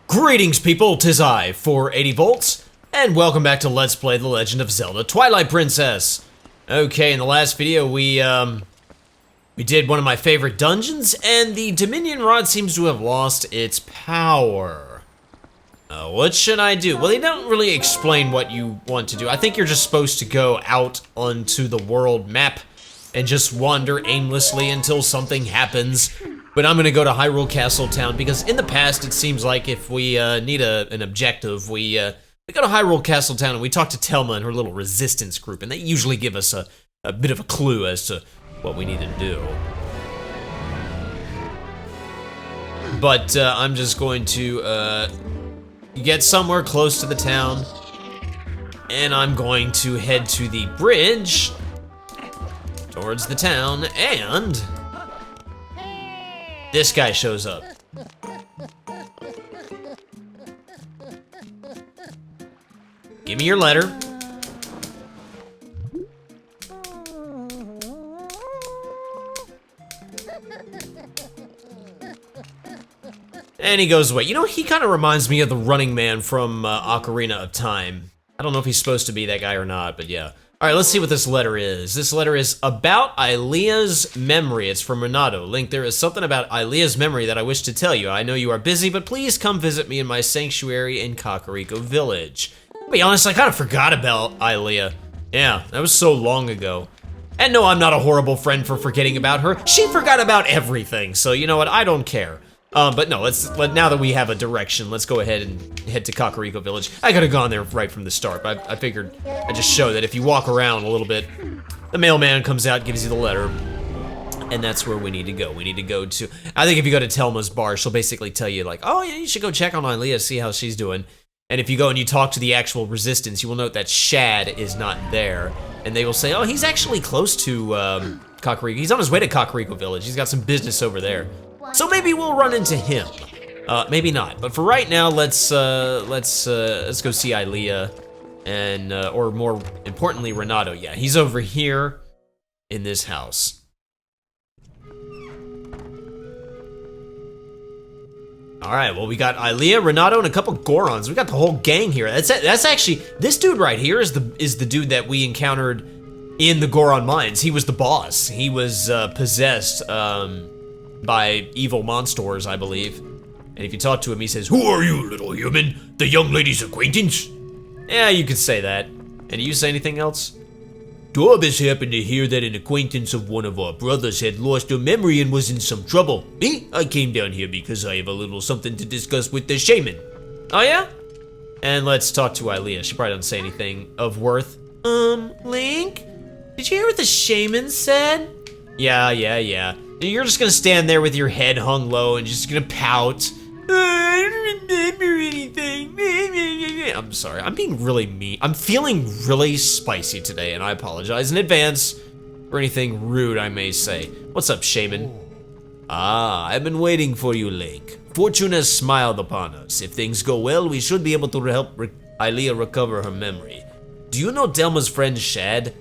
Greetings people, 'tis I, 480 volts, and welcome back to Let's Play The Legend of Zelda Twilight Princess. Okay, in the last video we did one of my favorite dungeons, and the Dominion Rod seems to have lost its power. What should I do? Well, they don't really explain what you want to do. I think you're just supposed to go out onto the world map and just wander aimlessly until something happens. But I'm gonna go to Hyrule Castle Town because in the past it seems like if we need an objective, we go to Hyrule Castle Town and we talk to Telma and her little resistance group, and they usually give us a bit of a clue as to what we need to do. But I'm just going to get somewhere close to the town, and I'm going to head to the bridge towards the town, and this guy shows up. Give me your letter. And he goes away. You know, he kind of reminds me of the running man from Ocarina of Time. I don't know if he's supposed to be that guy or not, but yeah. All right, let's see what this letter is. This letter is about Aylea's memory. It's from Renato. Link, there is something about Aylea's memory that I wish to tell you. I know you are busy, but please come visit me in my sanctuary in Kakariko Village. To be honest, I kind of forgot about Aylea. Yeah, that was so long ago. And no, I'm not a horrible friend for forgetting about her. She forgot about everything, so you know what? I don't care. But no, now that we have a direction, let's go ahead and head to Kakariko Village. I could have gone there right from the start, but I figured I'd just show that if you walk around a little bit, the mailman comes out, gives you the letter, and that's where we need to go. We need to go to, I think if you go to Telma's bar, she'll basically tell you like, oh yeah, you should go check on Aylea, see how she's doing. And if you go and you talk to the actual resistance, you will note that Shad is not there. And they will say, oh, he's actually close to Kakariko. He's on his way to Kakariko Village. He's got some business over there. So maybe we'll run into him. Maybe not. But for right now, let's go see Aylea, and or more importantly, Renato. Yeah, he's over here in this house. All right. Well, we got Aylea, Renato, and a couple Gorons. We got the whole gang here. That's actually this dude right here is the dude that we encountered in the Goron mines. He was the boss. He was possessed. By evil monsters, I believe. And if you talk to him, he says, "Who are you, little human? The young lady's acquaintance?" Yeah, you could say that. And do you say anything else? Torbis happened to hear that an acquaintance of one of our brothers had lost her memory and was in some trouble. Me? I came down here because I have a little something to discuss with the shaman. Oh yeah? And let's talk to Aylea. She probably doesn't say anything of worth. Link? Did you hear what the shaman said? Yeah. You're just gonna stand there with your head hung low and just gonna pout. I don't remember anything. I'm sorry, I'm being really mean. I'm feeling really spicy today, and I apologize in advance for anything rude I may say. What's up, shaman? Ah, I've been waiting for you, Link. Fortune has smiled upon us. If things go well, we should be able to help Aylea recover her memory. Do you know Telma's friend Shad?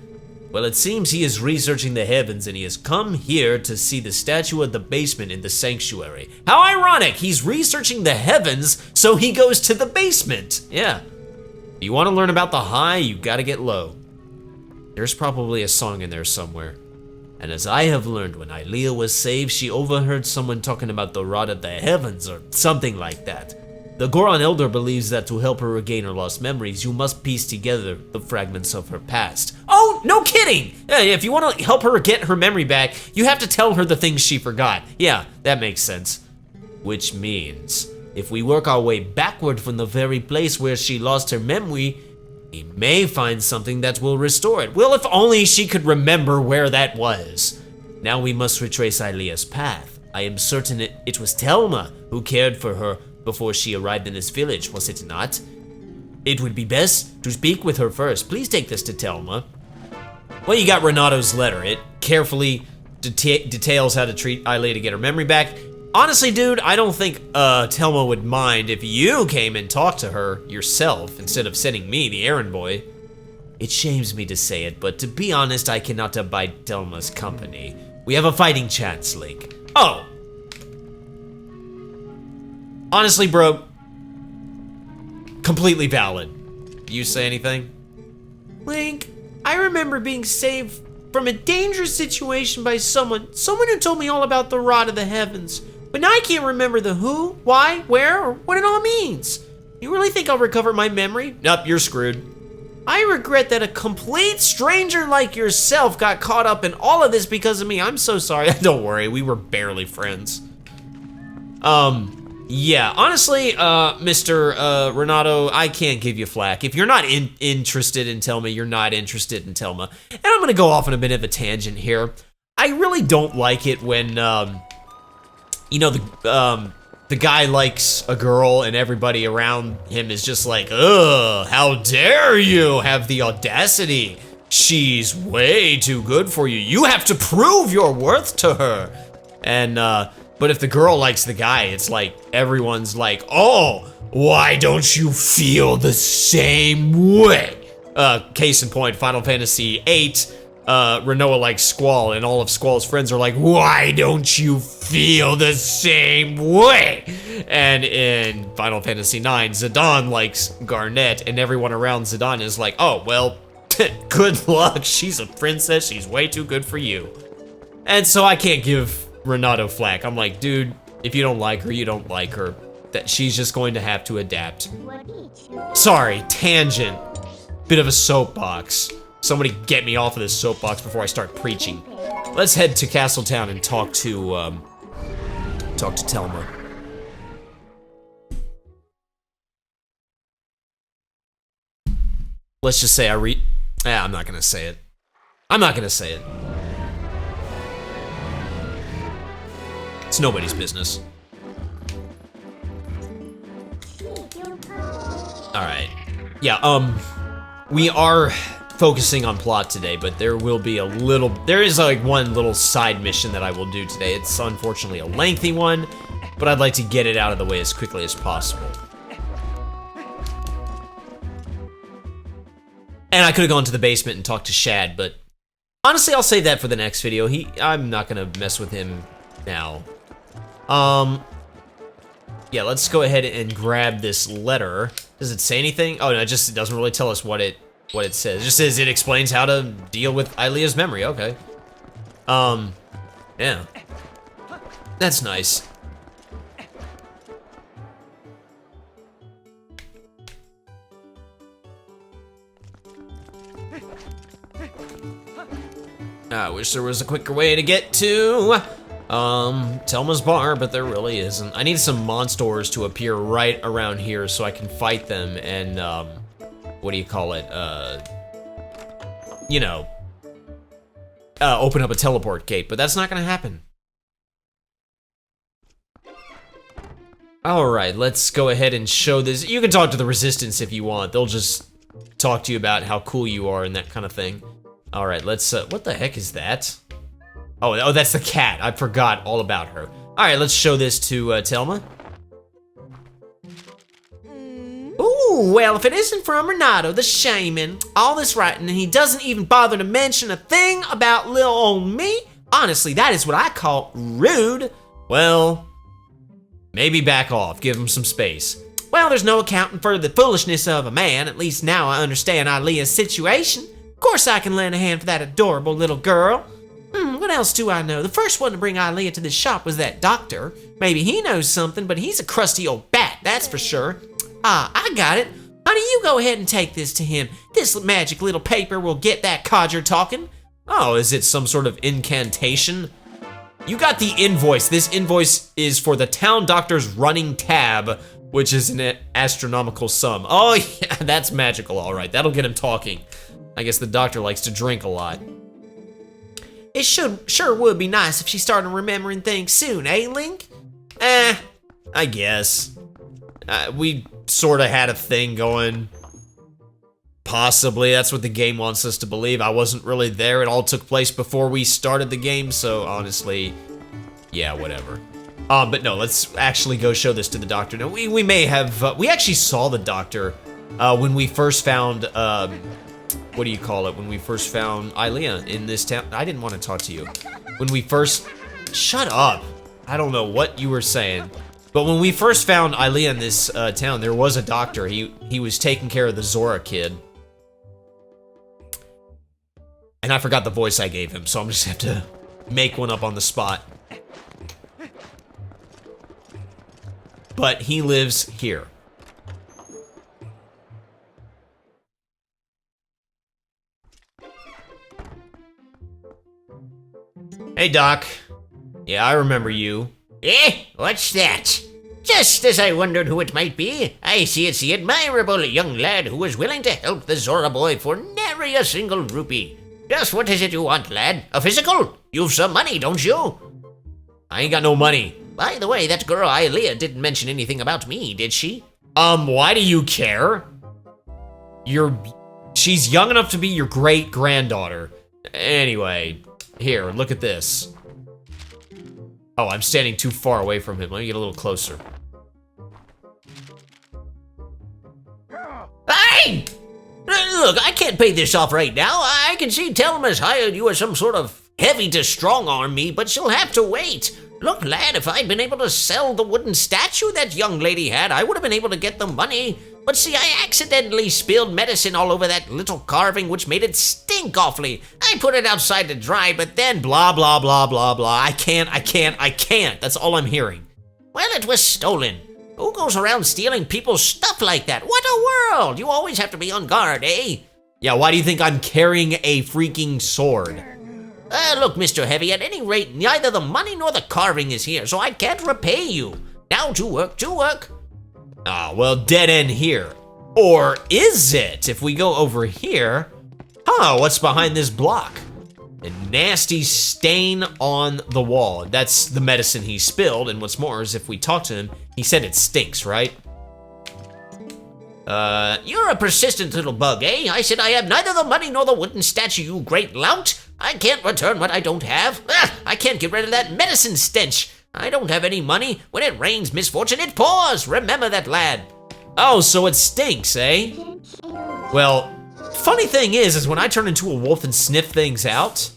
Well, it seems he is researching the heavens and he has come here to see the statue of the basement in the sanctuary. How ironic! He's researching the heavens, so he goes to the basement. Yeah. If you want to learn about the high, you gotta get low. There's probably a song in there somewhere. And as I have learned, when Aylea was saved, she overheard someone talking about the rod of the heavens or something like that. The Goron Elder believes that to help her regain her lost memories, you must piece together the fragments of her past. Oh, no kidding! Yeah, if you want to help her get her memory back, you have to tell her the things she forgot. Yeah, that makes sense. Which means, if we work our way backward from the very place where she lost her memory, we may find something that will restore it. Well, if only she could remember where that was. Now we must retrace Aylea's path. I am certain it was Telma who cared for her before she arrived in this village, was it not? It would be best to speak with her first. Please take this to Telma. Well, you got Renato's letter. It carefully details how to treat Aylea to get her memory back. Honestly, dude, I don't think Telma would mind if you came and talked to her yourself instead of sending me, the errand boy. It shames me to say it, but to be honest, I cannot abide Telma's company. We have a fighting chance, Link. Oh! Honestly, bro, completely valid. You say anything? Link, I remember being saved from a dangerous situation by someone who told me all about the Rod of the Heavens. But now I can't remember the who, why, where, or what it all means. You really think I'll recover my memory? Nope, you're screwed. I regret that a complete stranger like yourself got caught up in all of this because of me. I'm so sorry. Don't worry, we were barely friends. Yeah, honestly, Mr. Renato, I can't give you flack. If you're not interested in Telma, you're not interested in Telma. And I'm gonna go off on a bit of a tangent here. I really don't like it when, you know, the guy likes a girl and everybody around him is just like, ugh, how dare you have the audacity? She's way too good for you. You have to prove your worth to her. And, but if the girl likes the guy, it's like, everyone's like, oh, why don't you feel the same way? Case in point, Final Fantasy VIII, Renoa likes Squall, and all of Squall's friends are like, why don't you feel the same way? And in Final Fantasy IX, Zidane likes Garnet, and everyone around Zidane is like, oh, well, good luck. She's a princess. She's way too good for you. And so I can't give Renato flack. I'm like, dude, if you don't like her, you don't like her. That she's just going to have to adapt. Sorry, tangent. Bit of a soapbox. Somebody get me off of this soapbox before I start preaching. Let's head to Castletown and talk to Telma. Let's just say I'm not gonna say it. I'm not gonna say it. It's nobody's business. Alright. Yeah, we are focusing on plot today, but there is like one little side mission that I will do today. It's unfortunately a lengthy one, but I'd like to get it out of the way as quickly as possible. And I could have gone to the basement and talked to Shad, but honestly, I'll save that for the next video. I'm not gonna mess with him now. Yeah, let's go ahead and grab this letter. Does it say anything? Oh no, it doesn't really tell us what it says. It just says it explains how to deal with Ilea's memory. Okay. Yeah. That's nice. I wish there was a quicker way to get to Telma's bar, but there really isn't. I need some monsters to appear right around here so I can fight them and, what do you call it? You know, open up a teleport gate, but that's not gonna happen. Alright, let's go ahead and show this. You can talk to the Resistance if you want. They'll just talk to you about how cool you are and that kind of thing. Alright, let's, what the heck is that? Oh, that's the cat. I forgot all about her. Alright, let's show this to Telma. Ooh, well, if it isn't from Renato, the shaman, all this writing, and he doesn't even bother to mention a thing about little old me, honestly, that is what I call rude. Well, maybe back off. Give him some space. Well, there's no accounting for the foolishness of a man. At least now I understand Ilea's situation. Of course I can lend a hand for that adorable little girl. What else do I know? The first one to bring Ilea to this shop was that doctor. Maybe he knows something, but he's a crusty old bat, that's for sure. Ah, I got it. Honey, you go ahead and take this to him. This magic little paper will get that codger talking. Oh, is it some sort of incantation? You got the invoice. This invoice is for the town doctor's running tab, which is an astronomical sum. Oh yeah, that's magical, all right. That'll get him talking. I guess the doctor likes to drink a lot. It sure would be nice if she started remembering things soon, eh, Link? I guess. We sort of had a thing going. Possibly, that's what the game wants us to believe. I wasn't really there. It all took place before we started the game, so honestly, yeah, whatever. But no, let's actually go show this to the doctor. Now, we may have, we actually saw the doctor when we first found, what do you call it? When we first found Ilea in this town. I didn't want to talk to you. When we first, shut up. I don't know what you were saying. But when we first found Ilea in this town, there was a doctor. He was taking care of the Zora kid. And I forgot the voice I gave him, so I'm just gonna have to make one up on the spot. But he lives here. Hey, Doc. Yeah, I remember you. Eh? What's that? Just as I wondered who it might be, I see it's the admirable young lad who was willing to help the Zora boy for nary a single rupee. Just what is it you want, lad? A physical? You've some money, don't you? I ain't got no money. By the way, that girl Ilea didn't mention anything about me, did she? Why do you care? She's young enough to be your great-granddaughter. Anyway, here, look at this. Oh, I'm standing too far away from him. Let me get a little closer. Hey! Look, I can't pay this off right now. I can see Telma's hired you as some sort of heavy to strong-arm me, but she'll have to wait. Look, lad, if I'd been able to sell the wooden statue that young lady had, I would have been able to get the money. But see, I accidentally spilled medicine all over that little carving, which made it stink awfully. I put it outside to dry, but then blah, blah, blah, blah, blah. I can't. That's all I'm hearing. Well, it was stolen. Who goes around stealing people's stuff like that? What a world! You always have to be on guard, eh? Yeah, why do you think I'm carrying a freaking sword? Look, Mr. Heavy, at any rate, neither the money nor the carving is here, so I can't repay you. Now to work, to work. Ah, well, dead end here. Or is it? If we go over here, what's behind this block? A nasty stain on the wall. That's the medicine he spilled, and what's more is if we talk to him, he said it stinks, right? You're a persistent little bug, eh? I said I have neither the money nor the wooden statue, you great lout. I can't return what I don't have. I can't get rid of that medicine stench. I don't have any money. When it rains misfortune, it pours. Remember that, lad. Oh, so it stinks, eh? Well, funny thing is when I turn into a wolf and sniff things out,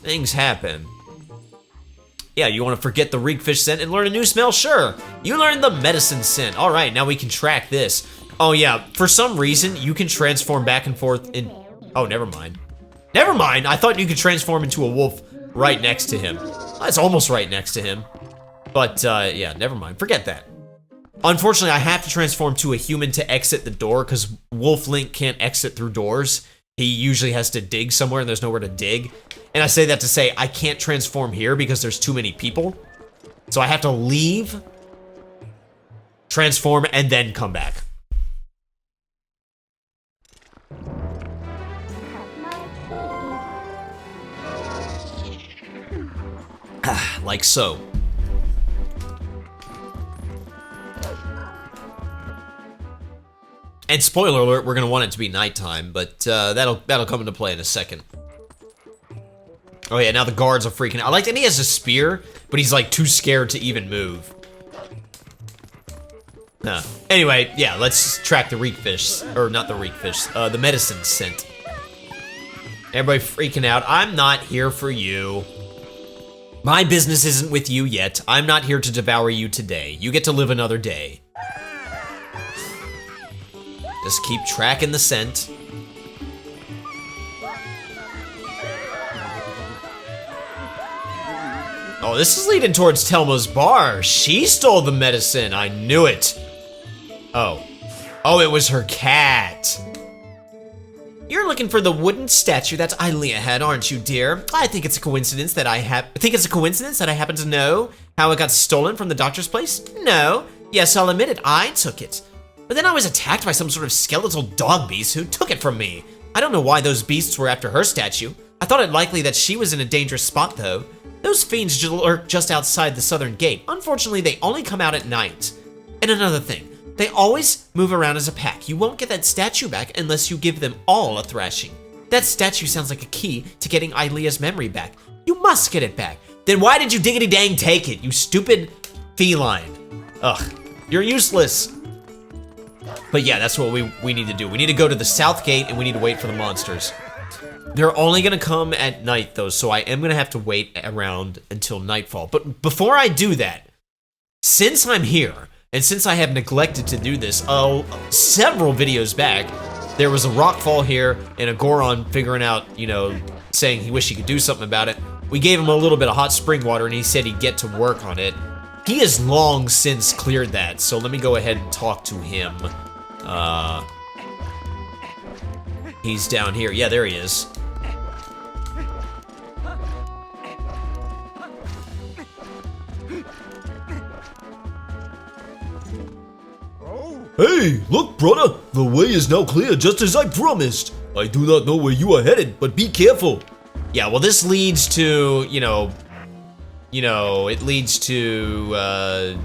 things happen. Yeah, you want to forget the reekfish scent and learn a new smell? Sure. You learned the medicine scent. All right, now we can track this. Oh yeah, for some reason, you can transform back and forth in... Oh, never mind. Never mind, I thought you could transform into a wolf right next to him. That's almost right next to him. But, yeah, never mind, forget that. Unfortunately, I have to transform to a human to exit the door because Wolf Link can't exit through doors. He usually has to dig somewhere and there's nowhere to dig. And I say that to say I can't transform here because there's too many people. So I have to leave, transform, and then come back. Like so. And spoiler alert, we're gonna want it to be nighttime, but that'll come into play in a second. Oh yeah, now the guards are freaking out. I like that he has a spear, but he's like too scared to even move. Anyway, yeah, let's track the reekfish, or not the reekfish, the medicine scent. Everybody freaking out. I'm not here for you. My business isn't with you yet. I'm not here to devour you today. You get to live another day. Just keep tracking the scent. Oh, this is leading towards Telma's bar. She stole the medicine. I knew it. Oh. Oh, it was her cat. You're looking for the wooden statue that Ilea had, aren't you, dear? I think it's a coincidence that I happen to know how it got stolen from the doctor's place. No. Yes, I'll admit it. I took it. But then I was attacked by some sort of skeletal dog beast who took it from me. I don't know why those beasts were after her statue. I thought it likely that she was in a dangerous spot, though. Those fiends lurk just outside the southern gate. Unfortunately, they only come out at night. And another thing. They always move around as a pack. You won't get that statue back unless you give them all a thrashing. That statue sounds like a key to getting Ilea's memory back. You must get it back. Then why did you diggity dang take it, you stupid feline? Ugh, you're useless. But yeah, that's what we need to do. We need to go to the south gate and we need to wait for the monsters. They're only gonna come at night though, so I am gonna have to wait around until nightfall. But before I do that, since I'm here, and since I have neglected to do this, several videos back, there was a rock fall here and a Goron figuring out, you know, saying he wished he could do something about it. We gave him a little bit of hot spring water and he said he'd get to work on it. He has long since cleared that, so let me go ahead and talk to him. He's down here. Yeah, there he is. Hey, look, brother! The way is now clear, just as I promised. I do not know where you are headed, but be careful. Yeah, well, this leads to, you know, it leads to,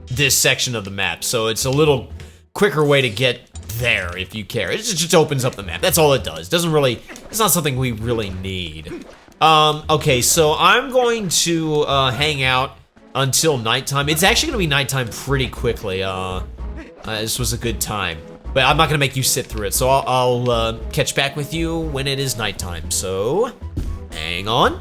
this section of the map, so it's a little quicker way to get there if you care. It just opens up the map. That's all it does. Doesn't really, it's not something we really need. Okay, so I'm going to, hang out until nighttime. It's actually gonna be nighttime pretty quickly. This was a good time. But I'm not gonna make you sit through it, so I'll catch back with you when it is nighttime, so hang on.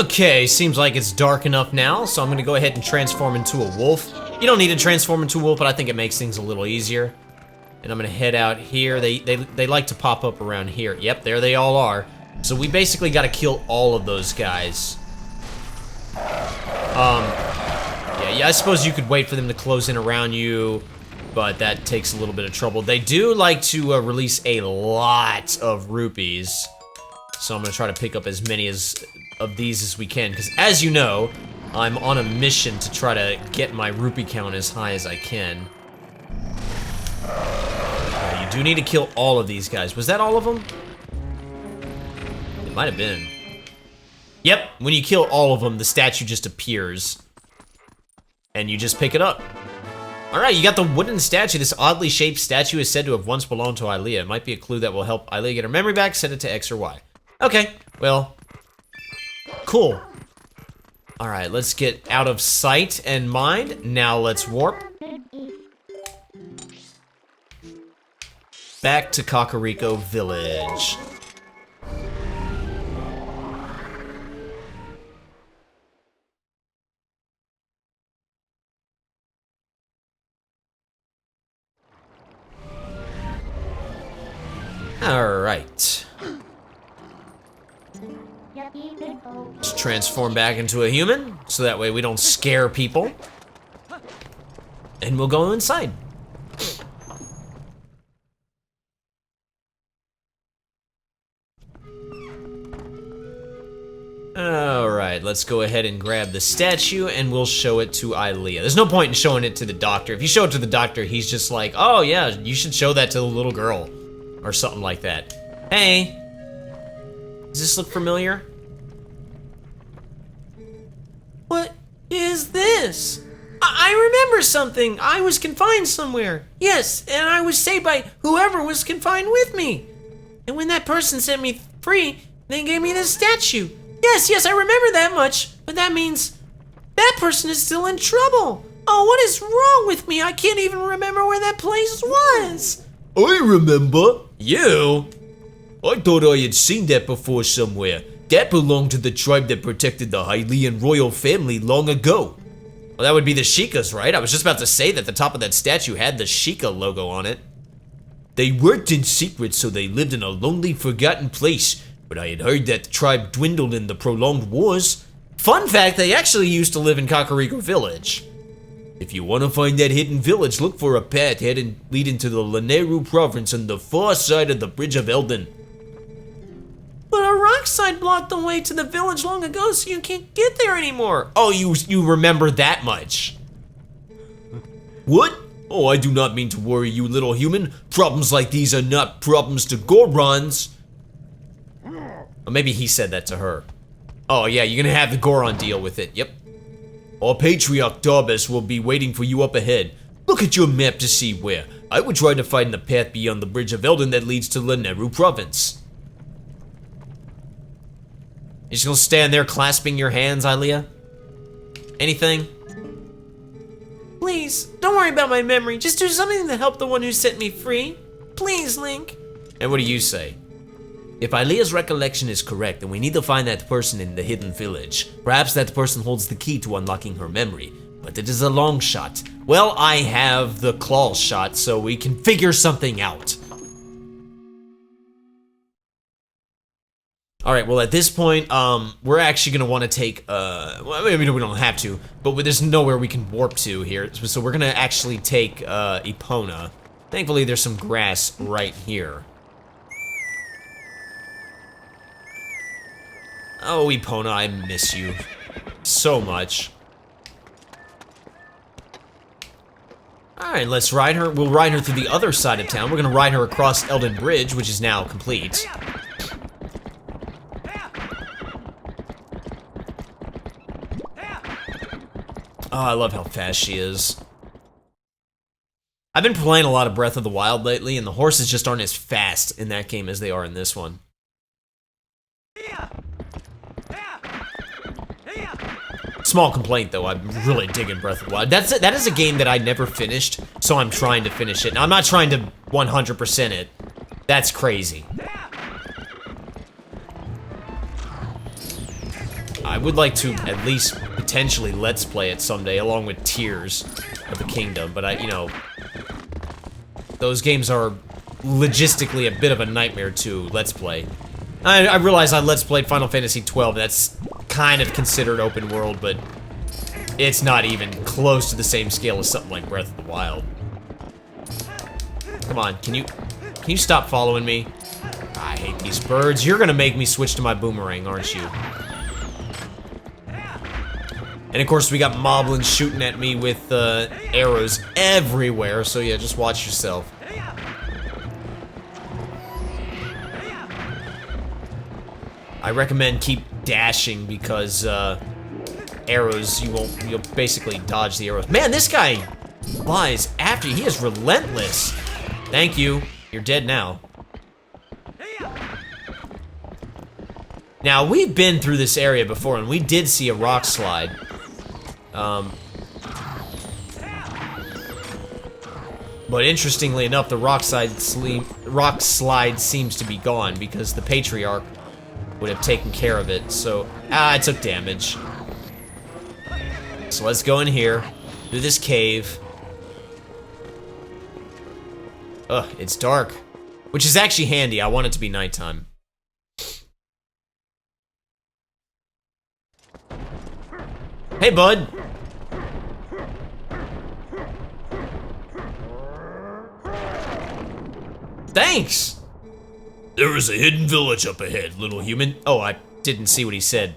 Okay, seems like it's dark enough now, so I'm gonna go ahead and transform into a wolf. You don't need to transform into a wolf, but I think it makes things a little easier. And I'm gonna head out here. They like to pop up around here. Yep, there they all are. So we basically gotta kill all of those guys. Yeah, I suppose you could wait for them to close in around you, but that takes a little bit of trouble. They do like to release a lot of rupees, so I'm gonna try to pick up as many of these as we can, because as you know, I'm on a mission to try to get my rupee count as high as I can. Yeah, you do need to kill all of these guys. Was that all of them? It might have been. Yep, when you kill all of them, the statue just appears. And you just pick it up. Alright, you got the wooden statue. This oddly shaped statue is said to have once belonged to Aelia. It might be a clue that will help Aelia get her memory back. Set it to X or Y. Okay, well, cool. Alright, let's get out of sight and mind. Now let's warp. Back to Kakariko Village. Alright. Let's transform back into a human, so that way we don't scare people. And we'll go inside. Alright, let's go ahead and grab the statue and we'll show it to Aelia. There's no point in showing it to the doctor. If you show it to the doctor, he's just like, oh yeah, you should show that to the little girl. Or something like that. Hey, does this look familiar? What is this? I remember something. I was confined somewhere. Yes, and I was saved by whoever was confined with me. And when that person set me free, they gave me this statue. Yes, I remember that much. But that means that person is still in trouble. Oh, what is wrong with me? I can't even remember where that place was. I remember. You? I thought I had seen that before somewhere. That belonged to the tribe that protected the Hylian royal family long ago. Well, that would be the Sheikahs, right? I was just about to say that the top of that statue had the Sheikah logo on it. They worked in secret, so they lived in a lonely, forgotten place. But I had heard that the tribe dwindled in the prolonged wars. Fun fact, they actually used to live in Kakariko Village. If you want to find that hidden village, look for a path leading to the Lanayru province on the far side of the Bridge of Elden. But a rock slide blocked the way to the village long ago, so you can't get there anymore. Oh, you remember that much. What? Oh, I do not mean to worry you, little human. Problems like these are not problems to Gorons. Or maybe he said that to her. Oh yeah, you're gonna have the Goron deal with it, yep. Our patriarch Darbus will be waiting for you up ahead. Look at your map to see where. I would try to find the path beyond the Bridge of Elden that leads to Lanayru province. You're just gonna stand there clasping your hands, Aelia? Anything? Please, don't worry about my memory. Just do something to help the one who set me free. Please, Link. And what do you say? If Ilea's recollection is correct, then we need to find that person in the hidden village. Perhaps that person holds the key to unlocking her memory, but it is a long shot. Well, I have the claw shot, so we can figure something out. All right, well, at this point, we're actually gonna want to take, well, maybe we don't have to, but there's nowhere we can warp to here, so we're gonna actually take, Epona. Thankfully, there's some grass right here. Oh, Epona, I miss you so much. All right, let's ride her. We'll ride her through the other side of town. We're gonna ride her across Elden Bridge, which is now complete. Oh, I love how fast she is. I've been playing a lot of Breath of the Wild lately, and the horses just aren't as fast in that game as they are in this one. Small complaint, though. I'm really digging Breath of the Wild. That is a game that I never finished, so I'm trying to finish it. Now, I'm not trying to 100% it. That's crazy. I would like to at least potentially Let's Play it someday, along with Tears of the Kingdom, but you know, those games are logistically a bit of a nightmare to Let's Play. I realize I Let's Played Final Fantasy XII, that's kind of considered open world, but it's not even close to the same scale as something like Breath of the Wild. Come on, can you stop following me? I hate these birds. You're gonna make me switch to my boomerang, aren't you? And of course, we got moblins shooting at me with arrows everywhere, so yeah, just watch yourself. I recommend keep dashing because arrows, you'll basically dodge the arrows. Man, this guy flies after you. He is relentless. Thank you. You're dead now. Now, we've been through this area before, and we did see a rock slide. But interestingly enough, the rock slide seems to be gone because the Patriarch would have taken care of it. So, it took damage. So let's go in here, through this cave. Ugh, it's dark, which is actually handy. I want it to be nighttime. Hey, bud. Thanks. There is a hidden village up ahead, little human. Oh, I didn't see what he said.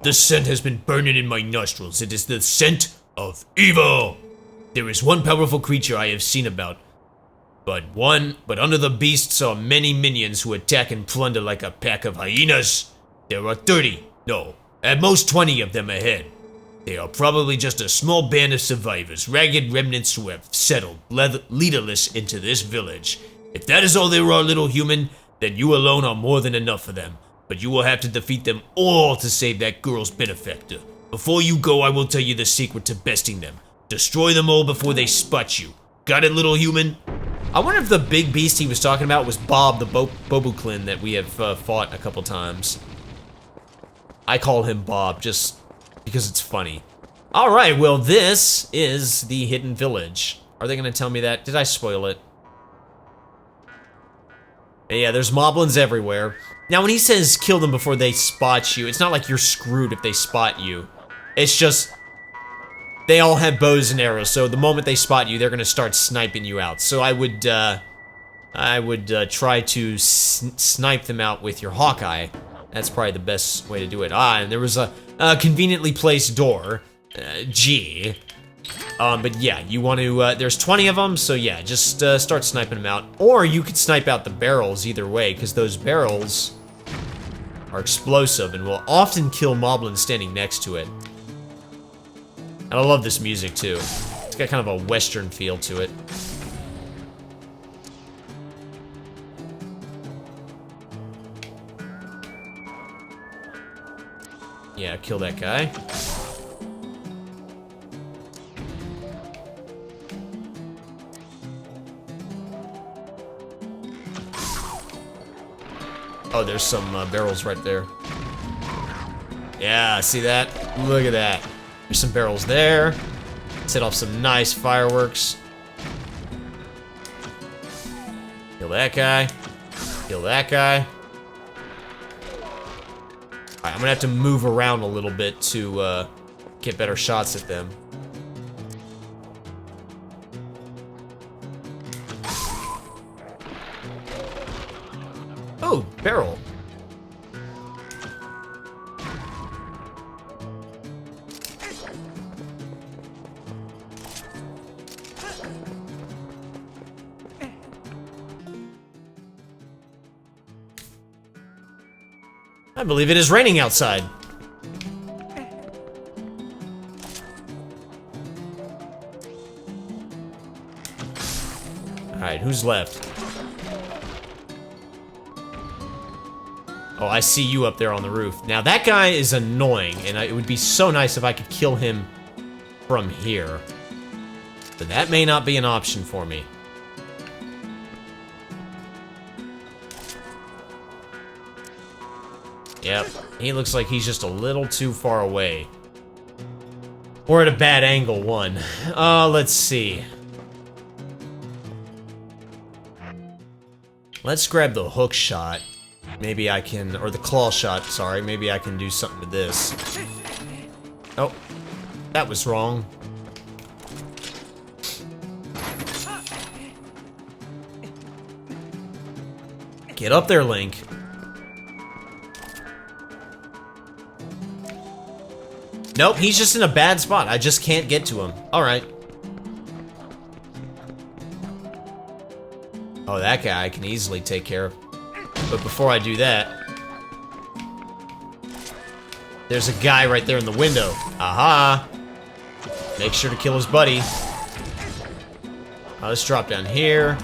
The scent has been burning in my nostrils. It is the scent of evil. There is one powerful creature I have seen about, but under the beasts are many minions who attack and plunder like a pack of hyenas. There are 30, no, at most 20 of them ahead. They are probably just a small band of survivors, ragged remnants who have settled leaderless into this village. If that is all there are, little human, then you alone are more than enough for them. But you will have to defeat them all to save that girl's benefactor. Before you go, I will tell you the secret to besting them. Destroy them all before they spot you. Got it, little human? I wonder if the big beast he was talking about was Bob the Bobuklin that we have fought a couple times. I call him Bob just because it's funny. All right, well, this is the hidden village. Are they gonna tell me that? Did I spoil it? Yeah, there's moblins everywhere. Now, when he says kill them before they spot you, it's not like you're screwed if they spot you. It's just, they all have bows and arrows, so the moment they spot you, they're gonna start sniping you out. So I would try to snipe them out with your Hawkeye. That's probably the best way to do it. And there was a conveniently placed door, G. But yeah, you want to, there's 20 of them, so yeah, just start sniping them out. Or you could snipe out the barrels either way, because those barrels are explosive and will often kill moblins standing next to it. And I love this music too. It's got kind of a western feel to it. Yeah, kill that guy. Oh, there's some barrels right there. Yeah, see that? Look at that. There's some barrels there. Set off some nice fireworks. Kill that guy. Kill that guy. Alright, I'm gonna have to move around a little bit to get better shots at them. Oh, barrel. I believe it is raining outside. Alright, who's left? Oh, I see you up there on the roof. Now, that guy is annoying, and it would be so nice if I could kill him from here. But that may not be an option for me. Yep, he looks like he's just a little too far away. Or at a bad angle, one. Let's see. Let's grab the hook shot. Maybe I can, or the claw shot, sorry. Maybe I can do something with this. Oh, that was wrong. Get up there, Link. Nope, he's just in a bad spot. I just can't get to him. Alright. Oh, that guy I can easily take care of. But before I do that, there's a guy right there in the window. Aha! Make sure to kill his buddy. Let's drop down here.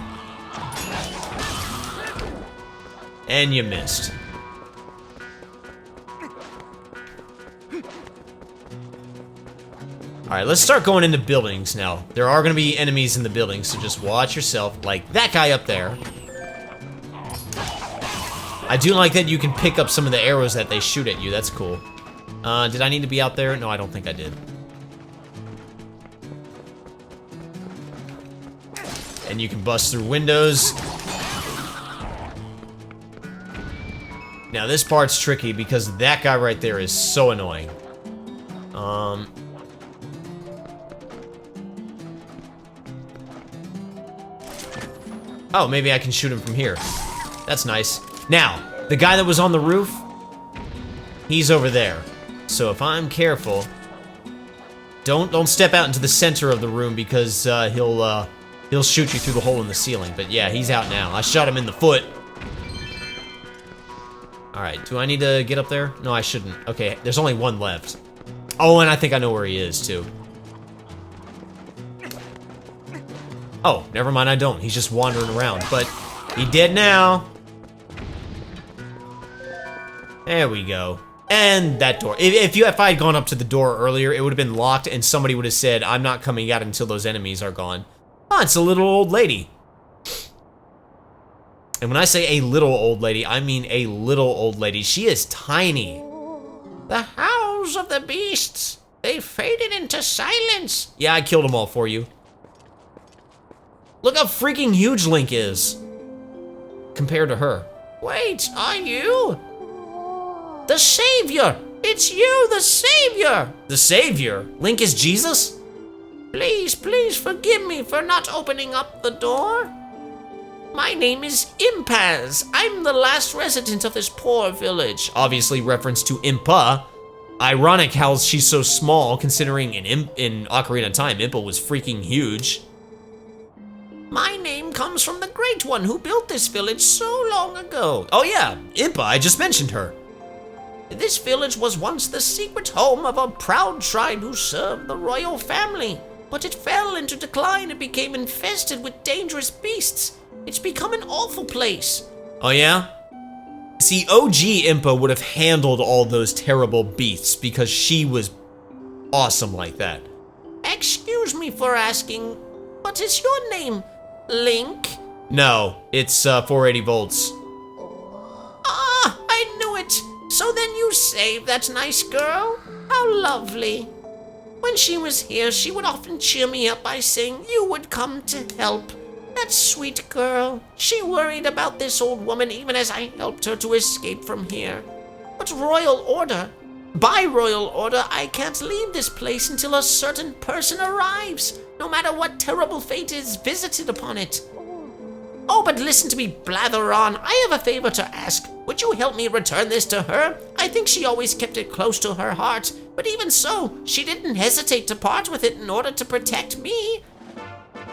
And you missed. Alright, let's start going into buildings now. There are going to be enemies in the buildings, so just watch yourself. Like that guy up there. I do like that you can pick up some of the arrows that they shoot at you. That's cool. Did I need to be out there? No, I don't think I did. And you can bust through windows. Now this part's tricky because that guy right there is so annoying. Oh, maybe I can shoot him from here. That's nice. Now, the guy that was on the roof, he's over there. So if I'm careful, don't step out into the center of the room because he'll shoot you through the hole in the ceiling. But yeah, he's out now. I shot him in the foot. All right, do I need to get up there? No, I shouldn't. Okay, there's only one left. Oh, and I think I know where he is too. Oh, never mind, I don't. He's just wandering around, but he dead now. There we go. And that door. If I had gone up to the door earlier, it would have been locked and somebody would have said, I'm not coming out until those enemies are gone. Oh, it's a little old lady. And when I say a little old lady, I mean a little old lady. She is tiny. The howls of the beasts, they faded into silence. Yeah, I killed them all for you. Look how freaking huge Link is compared to her. Wait, are you? The Savior! It's you, the Savior! The Savior? Link is Jesus? Please, please forgive me for not opening up the door. My name is Impaz. I'm the last resident of this poor village. Obviously reference to Impa. Ironic how she's so small considering in Ocarina of Time, Impa was freaking huge. My name comes from the Great One who built this village so long ago. Oh yeah, Impa, I just mentioned her. This village was once the secret home of a proud tribe who served the royal family. But it fell into decline and became infested with dangerous beasts. It's become an awful place. Oh yeah? See, OG Impa would have handled all those terrible beasts because she was awesome like that. Excuse me for asking, what is your name? Link? No, it's 480 volts. Ah, So then you saved that nice girl? How lovely. When she was here, she would often cheer me up by saying you would come to help. That sweet girl. She worried about this old woman even as I helped her to escape from here. But by royal order, I can't leave this place until a certain person arrives, no matter what terrible fate is visited upon it. Oh, but listen to me blather on. I have a favor to ask. Would you help me return this to her? I think she always kept it close to her heart, but even so, she didn't hesitate to part with it in order to protect me.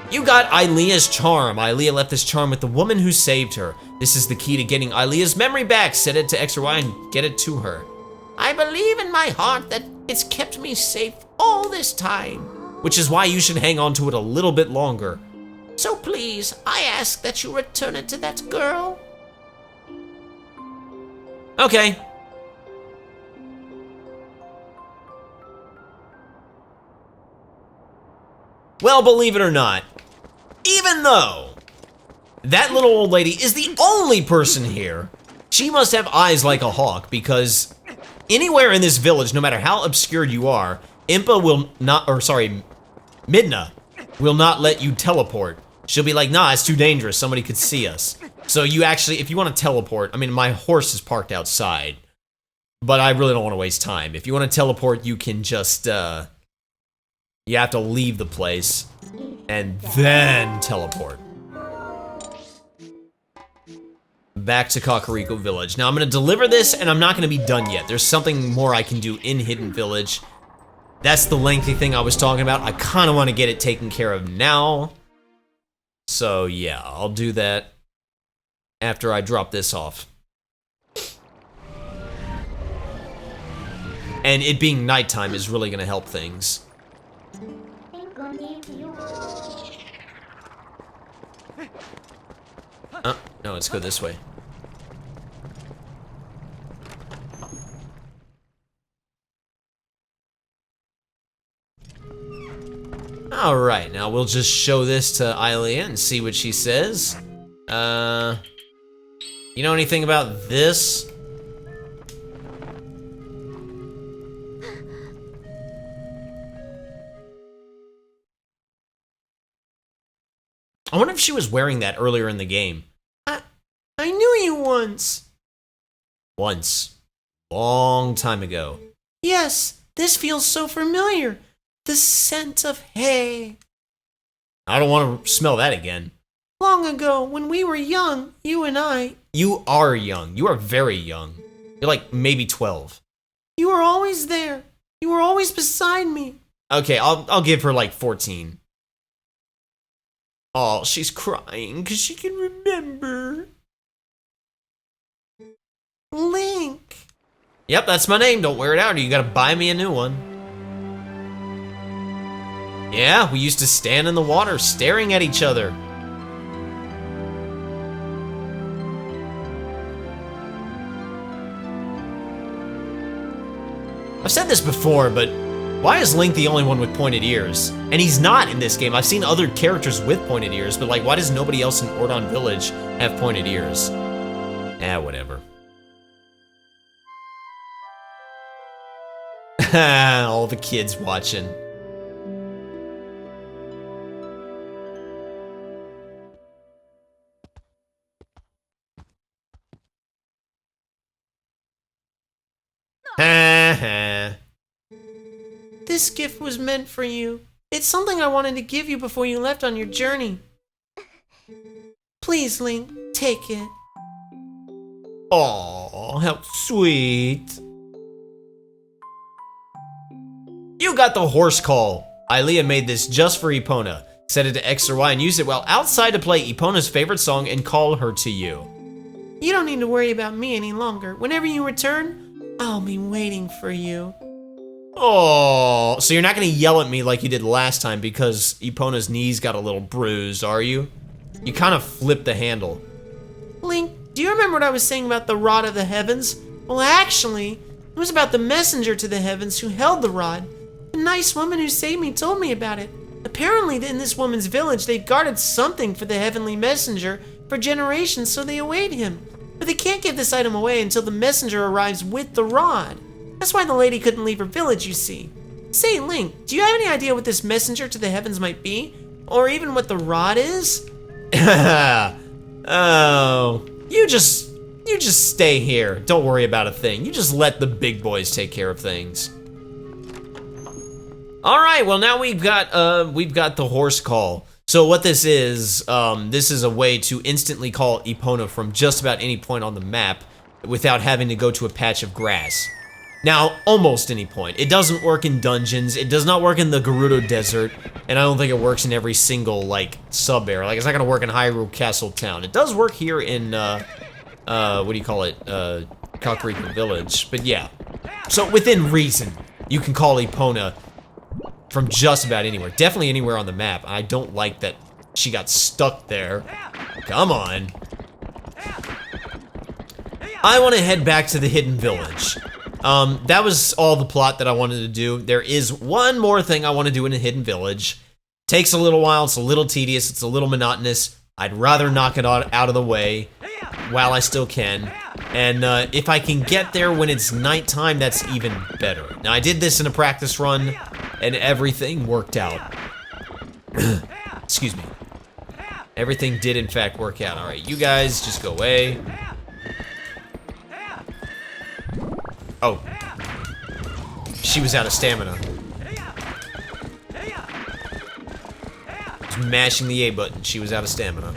You got Ilea's charm. Ilea left this charm with the woman who saved her. This is the key to getting Ilea's memory back. Set it to X or Y and get it to her. I believe in my heart that it's kept me safe all this time. Which is why you should hang on to it a little bit longer. So please, I ask that you return it to that girl. Okay. Well, believe it or not, even though that little old lady is the only person here, she must have eyes like a hawk, because anywhere in this village, no matter how obscured you are, Midna will not let you teleport. She'll be like, nah, it's too dangerous, somebody could see us. So you actually, if you want to teleport, I mean, my horse is parked outside, but I really don't want to waste time. If you want to teleport, you can just, you have to leave the place and then teleport. Back to Kakariko Village. Now I'm gonna deliver this and I'm not gonna be done yet. There's something more I can do in Hidden Village. That's the lengthy thing I was talking about. I kind of want to get it taken care of now. So yeah, I'll do that after I drop this off. And it being nighttime is really gonna help things. No, let's go this way. Alright, now we'll just show this to Ilea and see what she says. You know anything about this? I wonder if she was wearing that earlier in the game. I knew you once. Once. Long time ago. Yes, this feels so familiar. The scent of hay. I don't want to smell that again. Long ago, when we were young, you and I. You are young. You are very young. You're like maybe 12. You were always there. You were always beside me. Okay, I'll give her like 14. Oh, she's crying because she can remember. Link. Yep, that's my name. Don't wear it out or you gotta buy me a new one. Yeah, we used to stand in the water staring at each other. I've said this before, but why is Link the only one with pointed ears? And he's not in this game. I've seen other characters with pointed ears, but like, why does nobody else in Ordon Village have pointed ears? Whatever. All the kids watching. This gift was meant for you. It's something I wanted to give you before you left on your journey. Please, Link, take it. Oh, how sweet. You got the horse call. Ilea made this just for Epona. Set it to X or Y and use it while outside to play Epona's favorite song and call her to you. You don't need to worry about me any longer. Whenever you return, I'll be waiting for you. Oh, so you're not gonna yell at me like you did last time because Epona's knees got a little bruised, are you? You kind of flipped the handle. Link, do you remember what I was saying about the rod of the heavens? Well, actually, it was about the messenger to the heavens who held the rod. The nice woman who saved me told me about it. Apparently, in this woman's village, they've guarded something for the heavenly messenger for generations, so they await him. But they can't give this item away until the messenger arrives with the rod. That's why the lady couldn't leave her village, you see. Say, Link, do you have any idea what this messenger to the heavens might be? Or even what the rod is? Oh, you just stay here. Don't worry about a thing. You just let the big boys take care of things. All right, well now we've got the horse call. So what this is a way to instantly call Epona from just about any point on the map without having to go to a patch of grass. Now, almost any point. It doesn't work in dungeons, it does not work in the Gerudo Desert, and I don't think it works in every single, like, sub-area. Like, it's not gonna work in Hyrule Castle Town. It does work here in, what do you call it? Kakariko Village, but yeah. So, within reason, you can call Epona from just about anywhere. Definitely anywhere on the map. I don't like that she got stuck there. Come on. I want to head back to the Hidden Village. That was all the plot that I wanted to do. There is one more thing I want to do in a Hidden Village. Takes a little while, it's a little tedious, it's a little monotonous. I'd rather knock it out of the way while I still can. And if I can get there when it's nighttime, that's even better. Now, I did this in a practice run, and everything worked out. Excuse me. Everything did, in fact, work out. All right, you guys just go away. Oh. She was out of stamina. Just mashing the A button. She was out of stamina.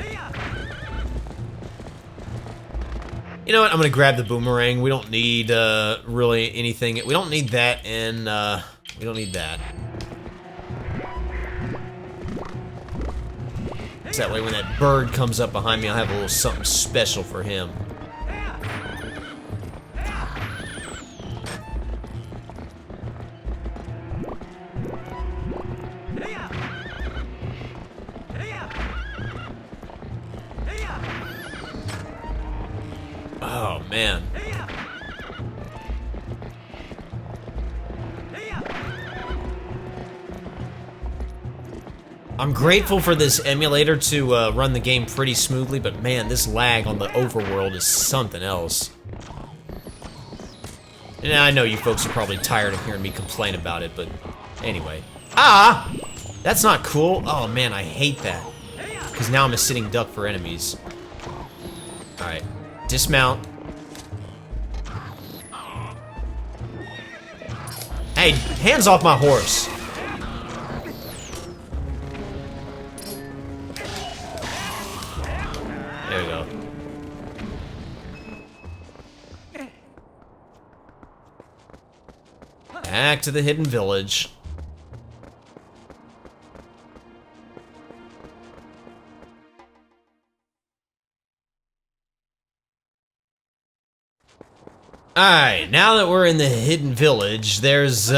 You know what? I'm gonna grab the boomerang. We don't need, really anything. We don't need that, and, we don't need that. So that way when that bird comes up behind me, I'll have a little something special for him. Oh, man. I'm grateful for this emulator to run the game pretty smoothly, but man, this lag on the overworld is something else. And I know you folks are probably tired of hearing me complain about it, but anyway. Ah! That's not cool. Oh man, I hate that. Because now I'm a sitting duck for enemies. Alright. Dismount. Hey, hands off my horse. There we go. Back to the Hidden Village. Alright, now that we're in the Hidden Village, there's,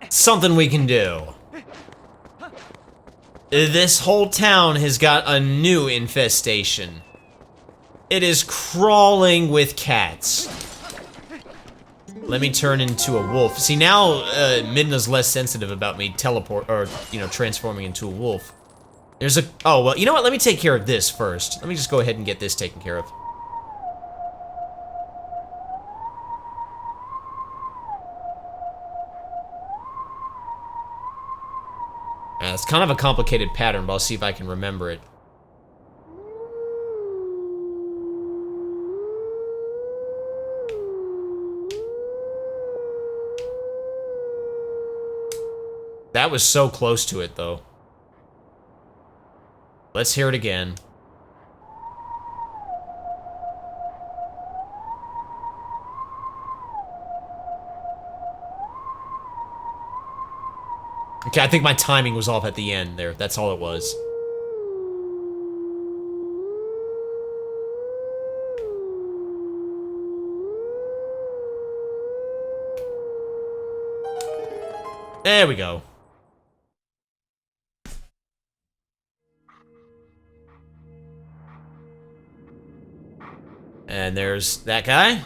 something we can do. This whole town has got a new infestation. It is crawling with cats. Let me turn into a wolf. See, now, Midna's less sensitive about me transforming into a wolf. There's a, oh, well, you know what? Let me take care of this first. Let me just go ahead and get this taken care of. It's kind of a complicated pattern, but I'll see if I can remember it. That was so close to it, though. Let's hear it again. Okay, I think my timing was off at the end there. That's all it was. There we go. And there's that guy.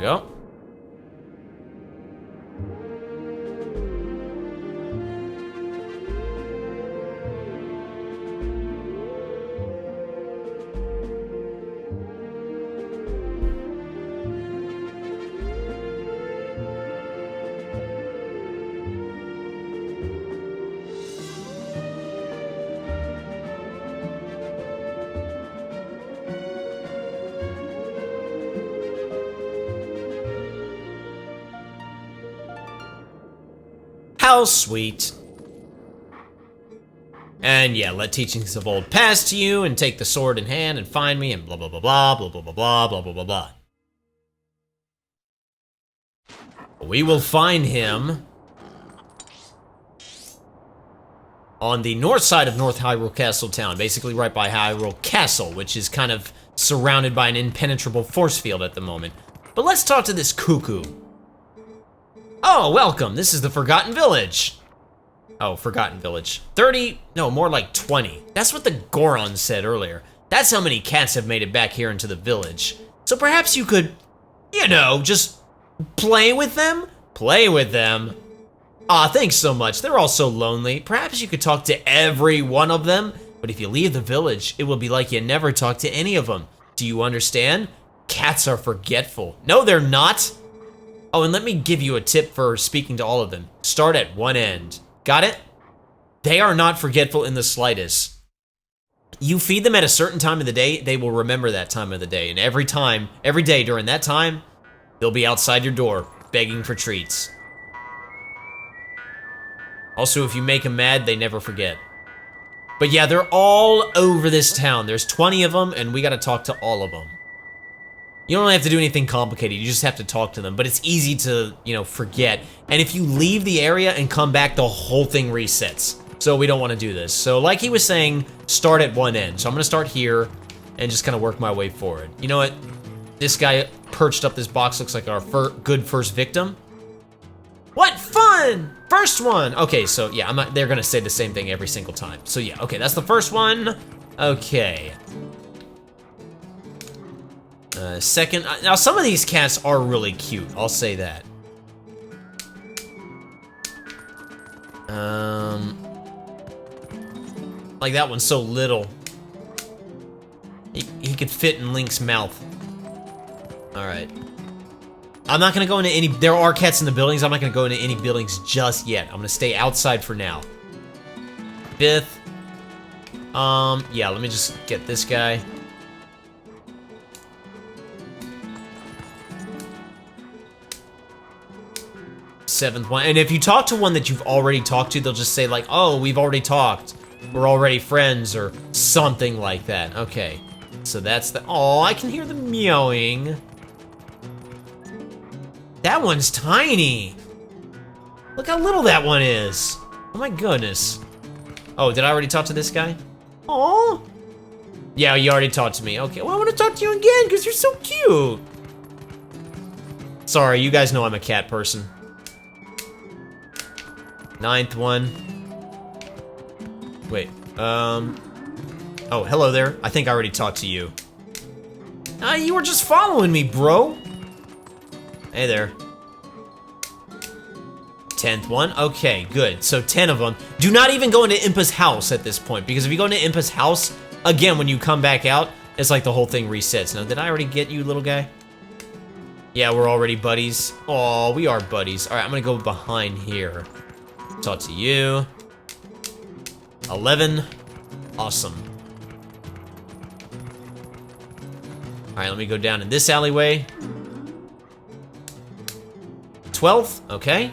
go. How sweet. And yeah, let teachings of old pass to you, and take the sword in hand and find me, and blah blah blah blah blah blah blah blah blah blah blah blah. We will find him on the north side of North Hyrule Castle Town, basically right by Hyrule Castle, which is kind of surrounded by an impenetrable force field at the moment. But let's talk to this cuckoo. Oh, welcome. This is the Forgotten Village. Oh, Forgotten Village. 30, no, more like 20. That's what the Goron said earlier. That's how many cats have made it back here into the village. So perhaps you could, you know, just play with them? Play with them? Aw, thanks so much. They're all so lonely. Perhaps you could talk to every one of them, but if you leave the village, it will be like you never talked to any of them. Do you understand? Cats are forgetful. No, they're not. Oh, and let me give you a tip for speaking to all of them. Start at one end. Got it? They are not forgetful in the slightest. You feed them at a certain time of the day, they will remember that time of the day. And every day during that time, they'll be outside your door, begging for treats. Also, if you make them mad, they never forget. But yeah, they're all over this town. There's 20 of them, and we gotta talk to all of them. You don't have to do anything complicated, you just have to talk to them, but it's easy to, you know, forget. And if you leave the area and come back, the whole thing resets. So we don't want to do this. So like he was saying, start at one end. So I'm gonna start here and just kind of work my way forward. You know what? This guy perched up this box looks like our good first victim. What fun! First one! Okay, so yeah, they're gonna say the same thing every single time. So yeah, okay, that's the first one. Okay. Second, now some of these cats are really cute, I'll say that. Like that one's so little. He could fit in Link's mouth. Alright. I'm not gonna go into any, there are cats in the buildings, I'm not gonna go into any buildings just yet. I'm gonna stay outside for now. Fifth. Yeah, let me just get this guy. Seventh one, and if you talk to one that you've already talked to, they'll just say like, oh, we've already talked, we're already friends, or something like that. Okay, so that's the, oh, I can hear the meowing. That one's tiny. Look how little that one is. Oh my goodness. Oh, did I already talk to this guy? Oh, yeah, you already talked to me. Okay, well, I want to talk to you again because you're so cute. Sorry, you guys know I'm a cat person. Ninth one. Wait, oh, hello there. I think I already talked to you. You were just following me, bro. Hey there. 10th one. Okay, good. So 10 of them. Do not even go into Impa's house at this point, because if you go into Impa's house, again, when you come back out, it's like the whole thing resets. Now, did I already get you, little guy? Yeah, we're already buddies. Aw, we are buddies. All right, I'm gonna go behind here. Talk to you. 11. Awesome. All right, let me go down in this alleyway. 12th, okay.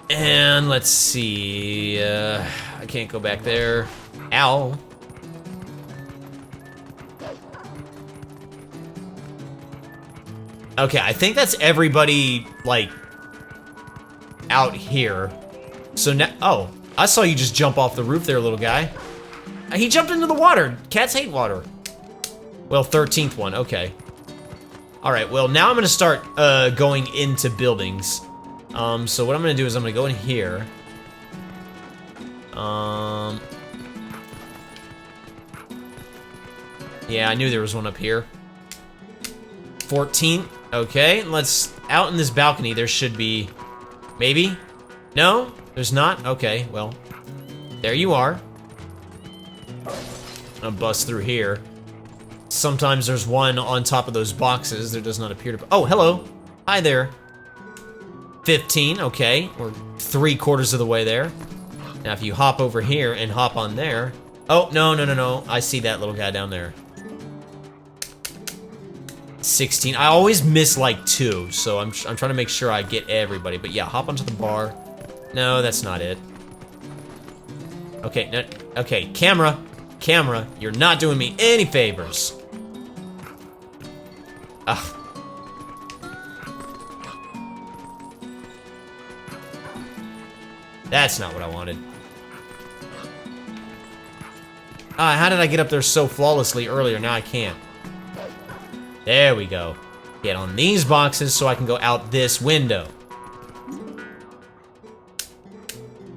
And let's see, I can't go back there. Ow. Okay, I think that's everybody, like, out here. So now, oh, I saw you just jump off the roof there, little guy. He jumped into the water. Cats hate water. Well, 13th one, okay. All right, well, now I'm gonna start going into buildings. So what I'm gonna do is I'm gonna go in here. Yeah, I knew there was one up here. 14. Okay, let's... Out in this balcony, there should be... Maybe? No? There's not? Okay, well... There you are. I'm gonna bust through here. Sometimes there's one on top of those boxes. There does not appear to... Oh, hello. Hi there. 15, okay. We're 3/4 of the way there. Now if you hop over here and hop on there... Oh, no. I see that little guy down there. 16. I always miss like 2, so I'm trying to make sure I get everybody. But yeah, hop onto the bar. No, that's not it. Okay, no, okay, camera, you're not doing me any favors. Ugh. That's not what I wanted. How did I get up there so flawlessly earlier? Now I can't. There we go. Get on these boxes so I can go out this window.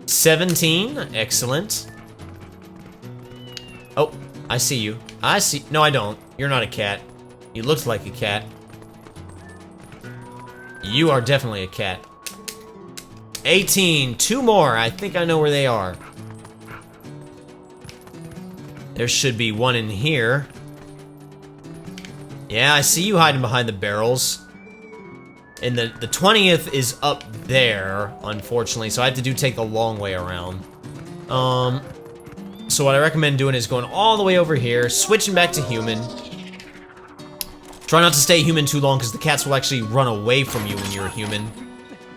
17, excellent. Oh, I see you. No, I don't. You're not a cat. You look like a cat. You are definitely a cat. 18, 2 more. I think I know where they are. There should be one in here. Yeah, I see you hiding behind the barrels. And the 20th is up there, unfortunately, so I have to take the long way around. So what I recommend doing is going all the way over here, switching back to human. Try not to stay human too long, because the cats will actually run away from you when you're a human.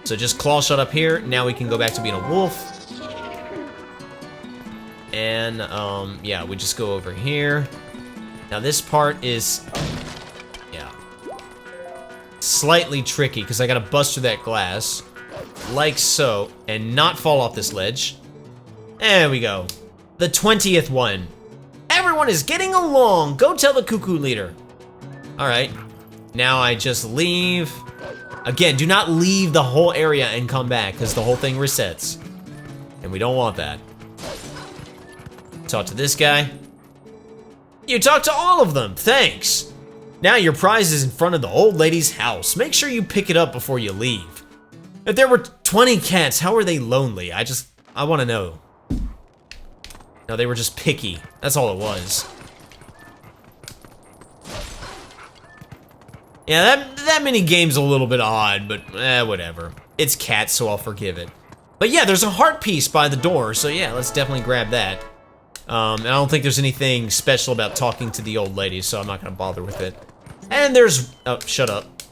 So just claw shot up here. Now we can go back to being a wolf. And, yeah, we just go over here. Now this part is... slightly tricky, because I gotta bust through that glass, like so, and not fall off this ledge. There we go. The 20th one. Everyone is getting along. Go tell the cuckoo leader. Alright. Now I just leave. Again, do not leave the whole area and come back, because the whole thing resets. And we don't want that. Talk to this guy. You talked to all of them. Thanks. Now your prize is in front of the old lady's house. Make sure you pick it up before you leave. If there were 20 cats, how are they lonely? I want to know. No, they were just picky. That's all it was. Yeah, that mini game's a little bit odd, but whatever. It's cats, so I'll forgive it. But yeah, there's a heart piece by the door, so yeah, let's definitely grab that. And I don't think there's anything special about talking to the old lady, so I'm not gonna bother with it. And there's... Oh, shut up.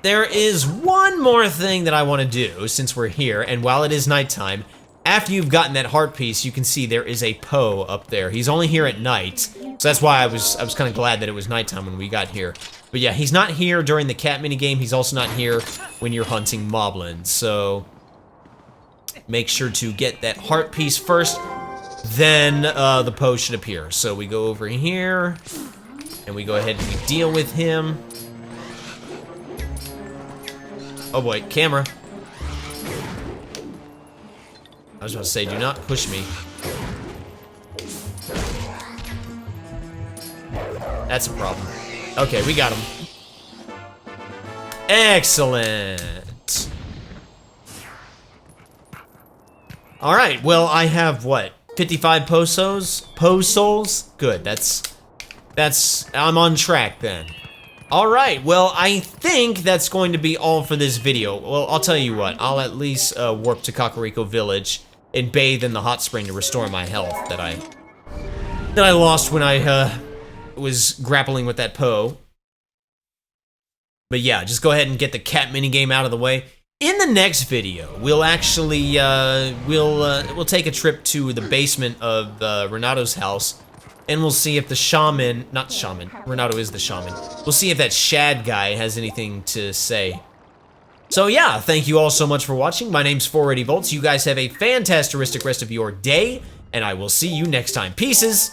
There is one more thing that I want to do since we're here, and while it is nighttime, after you've gotten that heart piece, you can see there is a Poe up there. He's only here at night, so that's why I was kind of glad that it was nighttime when we got here. But yeah, he's not here during the cat minigame. He's also not here when you're hunting moblins, so make sure to get that heart piece first. Then the Poe should appear. So we go over here, and we go ahead and we deal with him. Oh boy, camera. I was about to say, do not push me. That's a problem. Okay, we got him. Excellent. All right, well, I have what? 55 Poe souls? Good, I'm on track then. All right, well, I think that's going to be all for this video. Well, I'll tell you what, I'll at least warp to Kakariko Village and bathe in the hot spring to restore my health that I lost when I was grappling with that Poe. But yeah, just go ahead and get the cat minigame out of the way. In the next video, we'll actually, we'll take a trip to the basement of Renato's house, and we'll see if the shaman, not shaman, Renato is the shaman, we'll see if that Shad guy has anything to say. So yeah, thank you all so much for watching. My name's 480 Volts. You guys have a fantastic rest of your day, and I will see you next time. Pieces!